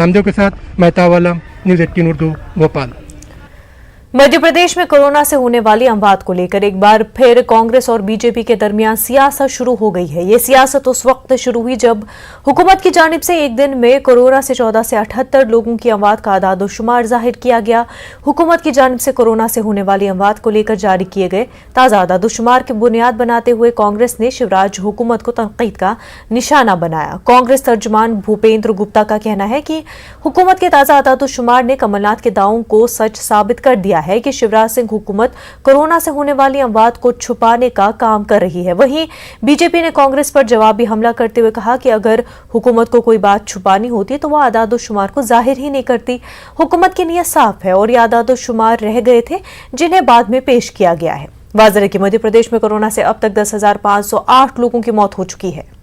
नामदेव के साथ मेहतावाला, न्यूज़ 18 उर्दू, भोपाल। मध्य प्रदेश में कोरोना से होने वाली अमवात को लेकर एक बार फिर कांग्रेस और बीजेपी के दरमियान सियासत शुरू हो गई है। ये सियासत उस वक्त शुरू हुई जब हुकूमत की जानिब से एक दिन में कोरोना से 14 से 78 लोगों की अमवात का आदाद-ओ-शुमार जाहिर किया गया। हुकूमत की जानिब से कोरोना से होने वाली अमवात को लेकर जारी किए गए ताज़ा आदाद-ओ-शुमार की बुनियाद बनाते हुए कांग्रेस ने शिवराज हुकूमत को तनकीद का निशाना बनाया। कांग्रेस तर्जुमान भूपेंद्र गुप्ता का कहना है कि हुकूमत के ताज़ा आदाद-ओ-शुमार ने कमलनाथ के दावों को सच साबित कर दिया है कि शिवराज सिंह हुकूमत कोरोना से होने वाली अमवात को छुपाने का काम कर रही है। वहीं बीजेपी ने कांग्रेस पर जवाबी हमला करते हुए कहा कि अगर हुकूमत को कोई बात छुपानी होती तो वह आदाद-ओ-शुमार को जाहिर ही नहीं करती। हुकूमत की नीयत साफ है और ये आदाद-ओ-शुमार रह गए थे जिन्हें बाद में पेश किया गया है। वाज़ेह है कि मध्य प्रदेश में कोरोना से अब तक 10,508 लोगों की मौत हो चुकी है।